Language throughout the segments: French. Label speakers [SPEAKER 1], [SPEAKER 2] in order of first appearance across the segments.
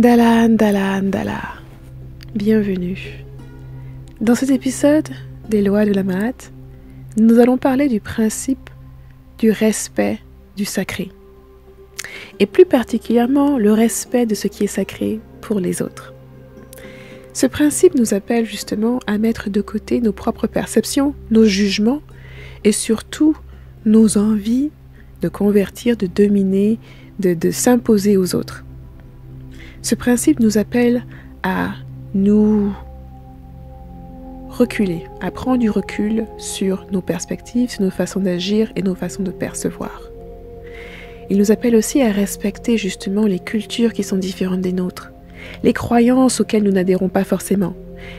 [SPEAKER 1] Andala, andala, andala. Bienvenue. Dans cet épisode des lois de la Mahat, nous allons parler du principe du respect du sacré. Et plus particulièrement, le respect de ce qui est sacré pour les autres. Ce principe nous appelle justement à mettre de côté nos propres perceptions, nos jugements et surtout nos envies de convertir, de dominer, de s'imposer aux autres. Ce principe nous appelle à nous reculer, à prendre du recul sur nos perspectives, sur nos façons d'agir et nos façons de percevoir. Il nous appelle aussi à respecter justement les cultures qui sont différentes des nôtres, les croyances auxquelles nous n'adhérons pas forcément,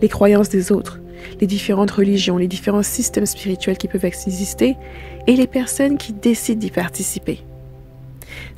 [SPEAKER 1] les croyances des autres, les différentes religions, les différents systèmes spirituels qui peuvent exister et les personnes qui décident d'y participer.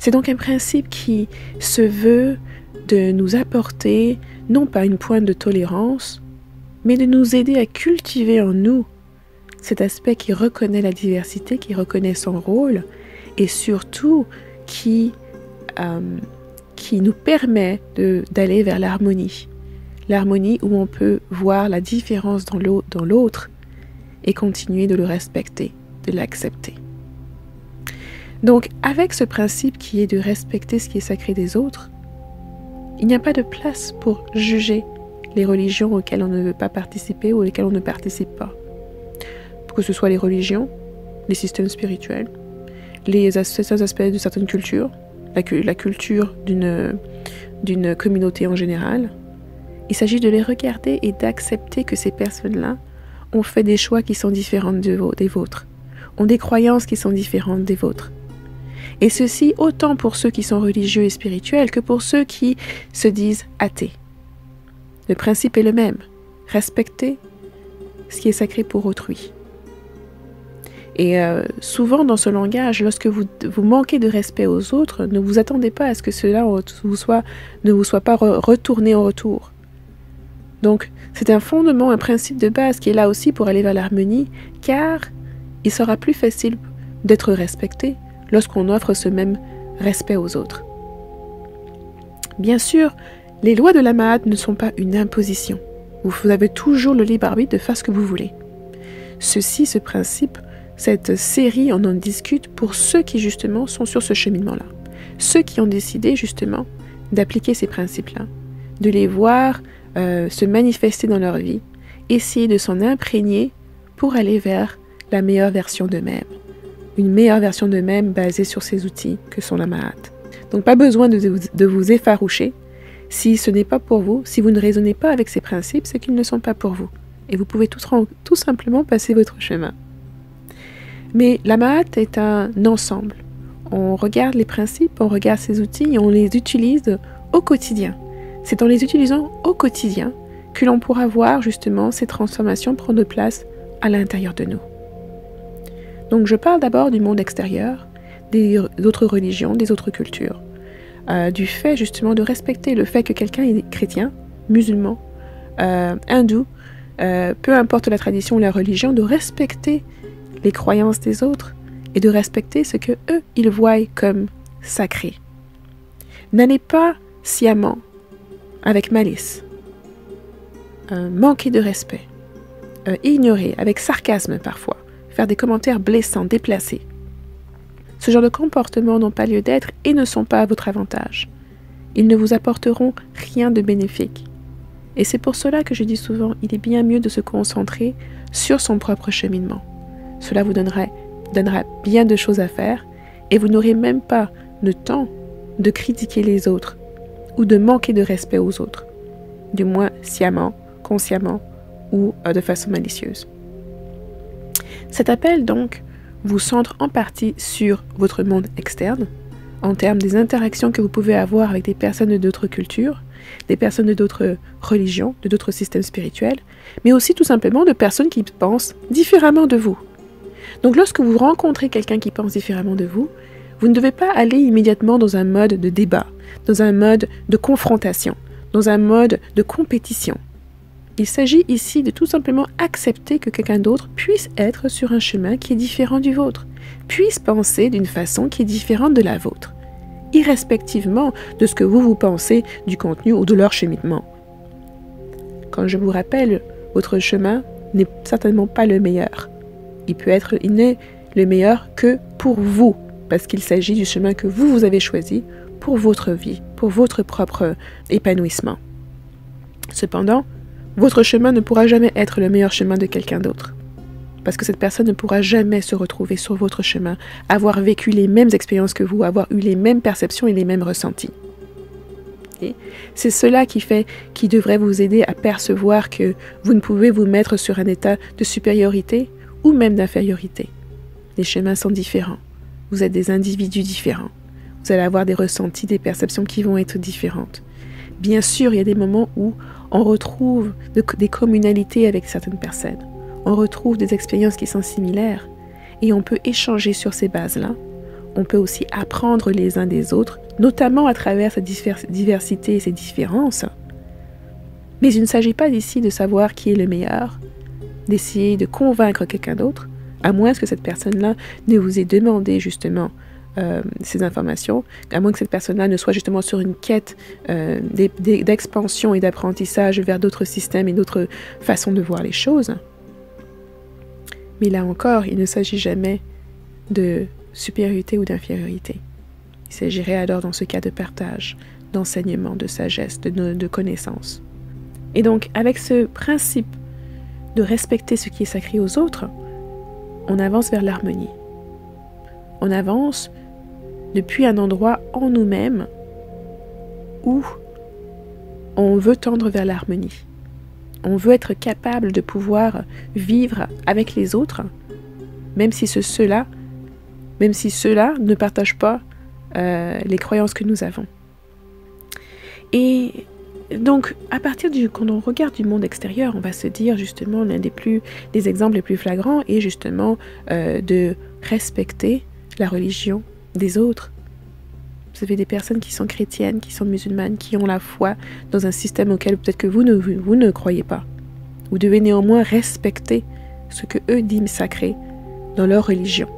[SPEAKER 1] C'est donc un principe qui se veut de nous apporter non pas une pointe de tolérance, mais de nous aider à cultiver en nous cet aspect qui reconnaît la diversité, qui reconnaît son rôle et surtout qui nous permet d'aller vers l'harmonie. L'harmonie où on peut voir la différence dans l'autre et continuer de le respecter, de l'accepter. Donc, avec ce principe qui est de respecter ce qui est sacré des autres, il n'y a pas de place pour juger les religions auxquelles on ne veut pas participer ou auxquelles on ne participe pas. Que ce soit les religions, les systèmes spirituels, certains aspects de certaines cultures, la culture d'une communauté en général. Il s'agit de les regarder et d'accepter que ces personnes-là ont fait des choix qui sont différents des vôtres, ont des croyances qui sont différentes des vôtres. Et ceci autant pour ceux qui sont religieux et spirituels que pour ceux qui se disent athées. Le principe est le même, respecter ce qui est sacré pour autrui. Et souvent dans ce langage, lorsque vous manquez de respect aux autres, ne vous attendez pas à ce que cela ne vous soit pas retourné en retour. Donc c'est un fondement, un principe de base qui est là aussi pour aller vers l'harmonie, car il sera plus facile d'être respecté lorsqu'on offre ce même respect aux autres. Bien sûr, les lois de la Mahat ne sont pas une imposition. Vous avez toujours le libre arbitre de faire ce que vous voulez. Ce principe, cette série, on en discute pour ceux qui justement sont sur ce cheminement-là. Ceux qui ont décidé justement d'appliquer ces principes-là, de les voir se manifester dans leur vie, essayer de s'en imprégner pour aller vers la meilleure version d'eux-mêmes. Une meilleure version d'eux-mêmes basée sur ces outils que sont la Mahat. Donc pas besoin de vous effaroucher. Si ce n'est pas pour vous, si vous ne raisonnez pas avec ces principes, c'est qu'ils ne sont pas pour vous. Et vous pouvez tout simplement passer votre chemin. Mais la Mahat est un ensemble. On regarde les principes, on regarde ces outils et on les utilise au quotidien. C'est en les utilisant au quotidien que l'on pourra voir justement ces transformations prendre place à l'intérieur de nous. Donc je parle d'abord du monde extérieur, des autres religions, des autres cultures, du fait justement de respecter le fait que quelqu'un est chrétien, musulman, hindou, peu importe la tradition ou la religion, de respecter les croyances des autres et de respecter ce que eux ils voient comme sacré. N'allez pas sciemment, avec malice, manquer de respect, ignorer, avec sarcasme parfois, faire des commentaires blessants, déplacés. Ce genre de comportements n'ont pas lieu d'être et ne sont pas à votre avantage. Ils ne vous apporteront rien de bénéfique. Et c'est pour cela que je dis souvent, il est bien mieux de se concentrer sur son propre cheminement. Cela vous donnera bien de choses à faire et vous n'aurez même pas le temps de critiquer les autres ou de manquer de respect aux autres, du moins sciemment, consciemment ou de façon malicieuse. Cet appel, donc, vous centre en partie sur votre monde externe, en termes des interactions que vous pouvez avoir avec des personnes de d'autres cultures, des personnes de d'autres religions, de d'autres systèmes spirituels, mais aussi tout simplement de personnes qui pensent différemment de vous. Donc lorsque vous rencontrez quelqu'un qui pense différemment de vous, vous ne devez pas aller immédiatement dans un mode de débat, dans un mode de confrontation, dans un mode de compétition. Il s'agit ici de tout simplement accepter que quelqu'un d'autre puisse être sur un chemin qui est différent du vôtre, puisse penser d'une façon qui est différente de la vôtre. irrespectivement de ce que vous pensez du contenu ou de leur cheminement. Quand je vous rappelle, votre chemin n'est certainement pas le meilleur. Il n'est le meilleur que pour vous, parce qu'il s'agit du chemin que vous avez choisi pour votre vie, pour votre propre épanouissement. Cependant, votre chemin ne pourra jamais être le meilleur chemin de quelqu'un d'autre. Parce que cette personne ne pourra jamais se retrouver sur votre chemin, avoir vécu les mêmes expériences que vous, avoir eu les mêmes perceptions et les mêmes ressentis. C'est cela qui devrait vous aider à percevoir que vous ne pouvez vous mettre sur un état de supériorité ou même d'infériorité. Les chemins sont différents. Vous êtes des individus différents. Vous allez avoir des ressentis, des perceptions qui vont être différentes. Bien sûr, il y a des moments où on retrouve des communalités avec certaines personnes. On retrouve des expériences qui sont similaires et on peut échanger sur ces bases-là. On peut aussi apprendre les uns des autres, notamment à travers cette diversité et ces différences. Mais il ne s'agit pas ici de savoir qui est le meilleur, d'essayer de convaincre quelqu'un d'autre, à moins que cette personne-là ne vous ait demandé justement ces informations, à moins que cette personne-là ne soit justement sur une quête d'expansion et d'apprentissage vers d'autres systèmes et d'autres façons de voir les choses. Mais là encore, il ne s'agit jamais de supériorité ou d'infériorité. Il s'agirait alors dans ce cas de partage, d'enseignement, de sagesse, de connaissance. Et donc, avec ce principe de respecter ce qui est sacré aux autres, on avance vers l'harmonie. On avance depuis un endroit en nous-mêmes où on veut tendre vers l'harmonie. On veut être capable de pouvoir vivre avec les autres, même si ceux-là ne partagent pas les croyances que nous avons. Et donc, quand on regarde du monde extérieur, on va se dire justement des exemples les plus flagrants est justement de respecter la religion des autres. Vous avez des personnes qui sont chrétiennes, qui sont musulmanes, qui ont la foi dans un système auquel peut-être que vous ne croyez pas. Vous devez néanmoins respecter ce que eux disent sacré dans leur religion.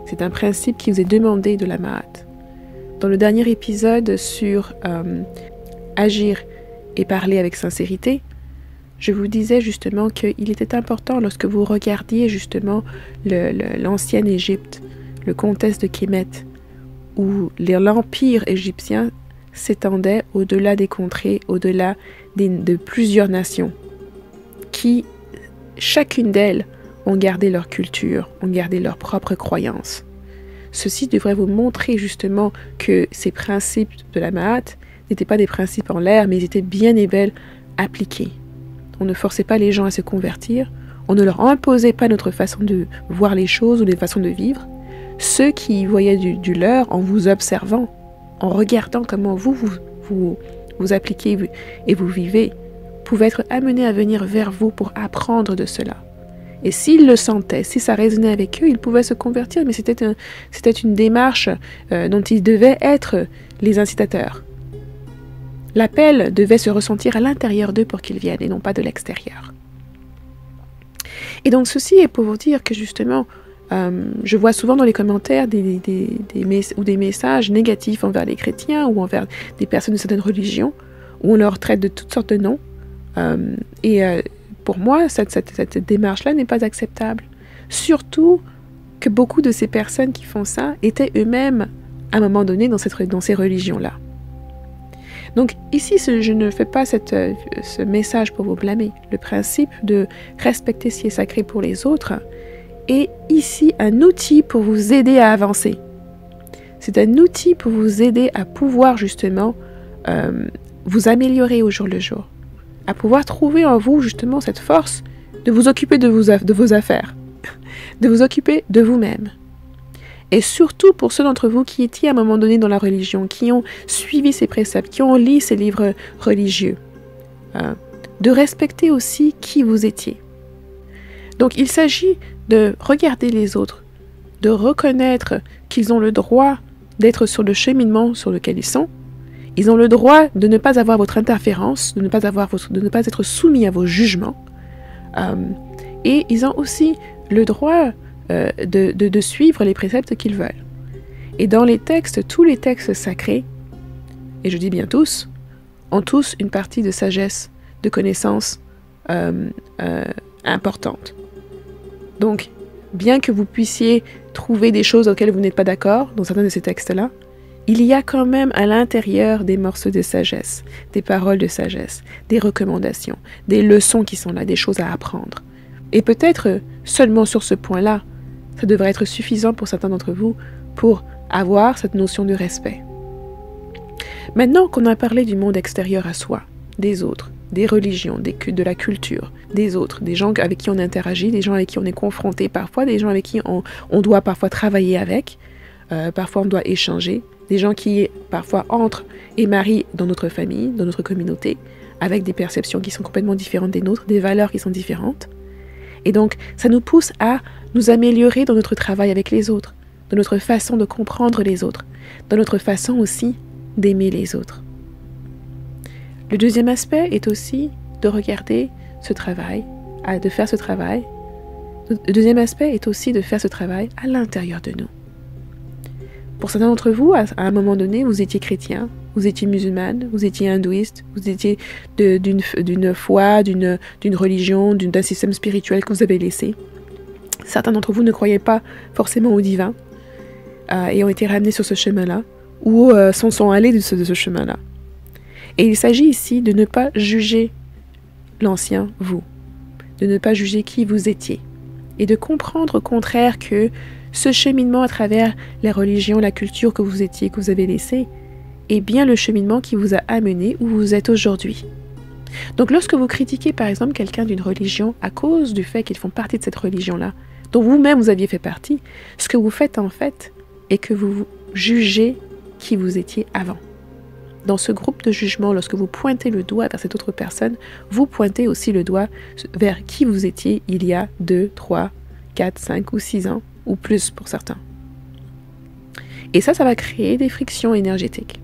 [SPEAKER 1] C'est un principe qui vous est demandé de la Ma'at. Dans le dernier épisode sur agir et parler avec sincérité, je vous disais justement qu'il était important lorsque vous regardiez justement l'ancienne Égypte, le contexte de Kémet, où l'empire égyptien s'étendait au-delà des contrées, au-delà de plusieurs nations, qui, chacune d'elles, ont gardé leur culture, ont gardé leurs propres croyances. Ceci devrait vous montrer justement que ces principes de la Ma'at n'étaient pas des principes en l'air, mais ils étaient bien et bel appliqués. On ne forçait pas les gens à se convertir, on ne leur imposait pas notre façon de voir les choses ou des façons de vivre. Ceux qui voyaient du leur en vous observant, en regardant comment vous appliquez et vous vivez, pouvaient être amenés à venir vers vous pour apprendre de cela. Et s'ils le sentaient, si ça résonnait avec eux, ils pouvaient se convertir, mais c'était une démarche dont ils devaient être les incitateurs. L'appel devait se ressentir à l'intérieur d'eux pour qu'ils viennent et non pas de l'extérieur. Et donc ceci est pour vous dire que justement, je vois souvent dans les commentaires des messages négatifs envers les chrétiens ou envers des personnes de certaines religions, où on leur traite de toutes sortes de noms. Pour moi, cette démarche-là n'est pas acceptable. Surtout que beaucoup de ces personnes qui font ça étaient eux-mêmes, à un moment donné, dans ces religions-là. Donc ici, je ne fais pas ce message pour vous blâmer. Le principe de respecter ce qui est sacré pour les autres est ici un outil pour vous aider à avancer. C'est un outil pour vous aider à pouvoir justement vous améliorer au jour le jour. À pouvoir trouver en vous justement cette force de vous occuper de vos affaires, de vous occuper de vous-même. Et surtout pour ceux d'entre vous qui étaient à un moment donné dans la religion, qui ont suivi ces préceptes, qui ont lu ces livres religieux, de respecter aussi qui vous étiez. Donc il s'agit de regarder les autres, de reconnaître qu'ils ont le droit d'être sur le cheminement sur lequel ils sont. Ils ont le droit de ne pas avoir votre interférence, de ne pas être soumis à vos jugements. Et ils ont aussi le droit de suivre les préceptes qu'ils veulent. Et dans les textes, tous les textes sacrés, et je dis bien tous, ont tous une partie de sagesse, de connaissance importante. Donc, bien que vous puissiez trouver des choses auxquelles vous n'êtes pas d'accord dans certains de ces textes-là, il y a quand même à l'intérieur des morceaux de sagesse, des paroles de sagesse, des recommandations, des leçons qui sont là, des choses à apprendre. Et peut-être seulement sur ce point-là, ça devrait être suffisant pour certains d'entre vous pour avoir cette notion de respect. Maintenant qu'on a parlé du monde extérieur à soi, des autres, des religions, de la culture, des autres, des gens avec qui on interagit, des gens avec qui on est confronté parfois, des gens avec qui on doit parfois travailler avec, parfois on doit échanger, des gens qui parfois entrent et marient dans notre famille, dans notre communauté, avec des perceptions qui sont complètement différentes des nôtres, des valeurs qui sont différentes. Et donc, ça nous pousse à nous améliorer dans notre travail avec les autres, dans notre façon de comprendre les autres, dans notre façon aussi d'aimer les autres. Le deuxième aspect est aussi de regarder ce travail, de faire ce travail. Le deuxième aspect est aussi de faire ce travail à l'intérieur de nous. Pour certains d'entre vous, à un moment donné, vous étiez chrétien, vous étiez musulmane, vous étiez hindouiste, vous étiez d'une foi, d'une religion, d'un système spirituel que vous avez laissé. Certains d'entre vous ne croyaient pas forcément au divin et ont été ramenés sur ce chemin-là ou s'en sont allés de ce chemin-là. Et il s'agit ici de ne pas juger l'ancien vous, de ne pas juger qui vous étiez et de comprendre au contraire que ce cheminement à travers les religions, la culture que vous étiez, que vous avez laissé, est bien le cheminement qui vous a amené où vous êtes aujourd'hui. Donc lorsque vous critiquez par exemple quelqu'un d'une religion à cause du fait qu'ils font partie de cette religion-là, dont vous-même vous aviez fait partie, ce que vous faites en fait est que vous jugez qui vous étiez avant. Dans ce groupe de jugement, lorsque vous pointez le doigt vers cette autre personne, vous pointez aussi le doigt vers qui vous étiez il y a 2, 3, 4, 5 ou 6 ans, ou plus pour certains. Et ça va créer des frictions énergétiques.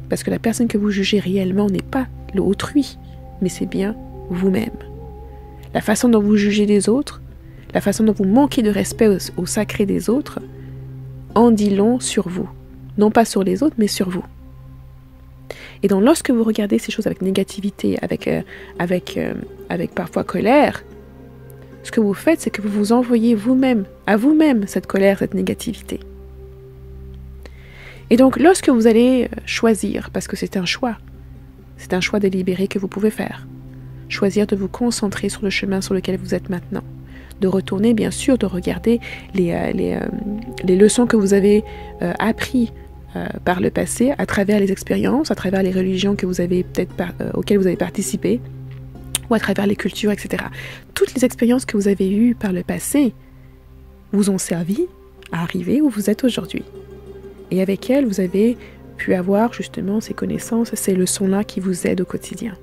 [SPEAKER 1] Parce que la personne que vous jugez réellement n'est pas l'autrui, mais c'est bien vous-même. La façon dont vous jugez les autres, la façon dont vous manquez de respect au sacré des autres, en dit long sur vous. Non pas sur les autres, mais sur vous. Et donc lorsque vous regardez ces choses avec négativité, avec parfois colère, ce que vous faites, c'est que vous vous envoyez à vous-même cette colère, cette négativité. Et donc lorsque vous allez choisir, parce que c'est un choix délibéré que vous pouvez faire, choisir de vous concentrer sur le chemin sur lequel vous êtes maintenant, de retourner bien sûr, de regarder les leçons que vous avez apprises par le passé, à travers les expériences, à travers les religions que vous avez auxquelles vous avez participé, ou à travers les cultures, etc. Toutes les expériences que vous avez eues par le passé vous ont servi à arriver où vous êtes aujourd'hui. Et avec elles, vous avez pu avoir justement ces connaissances, ces leçons-là qui vous aident au quotidien.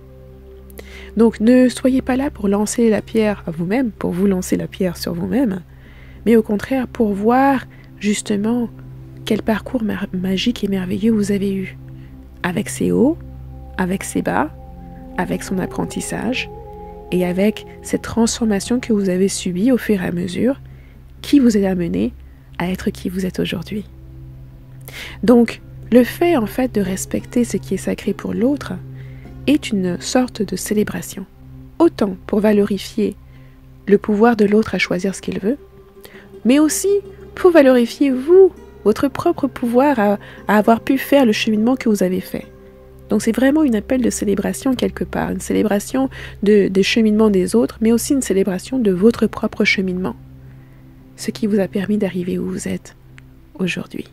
[SPEAKER 1] Donc ne soyez pas là pour lancer la pierre à vous-même, pour vous lancer la pierre sur vous-même, mais au contraire pour voir justement quel parcours magique et merveilleux vous avez eu, avec ses hauts, avec ses bas, avec son apprentissage et avec cette transformation que vous avez subie au fur et à mesure qui vous a amené à être qui vous êtes aujourd'hui. Donc, le fait en fait de respecter ce qui est sacré pour l'autre est une sorte de célébration, autant pour valorifier le pouvoir de l'autre à choisir ce qu'il veut, mais aussi pour valorifier votre propre pouvoir à avoir pu faire le cheminement que vous avez fait. Donc c'est vraiment une appel de célébration quelque part, une célébration des cheminements des autres, mais aussi une célébration de votre propre cheminement, ce qui vous a permis d'arriver où vous êtes aujourd'hui.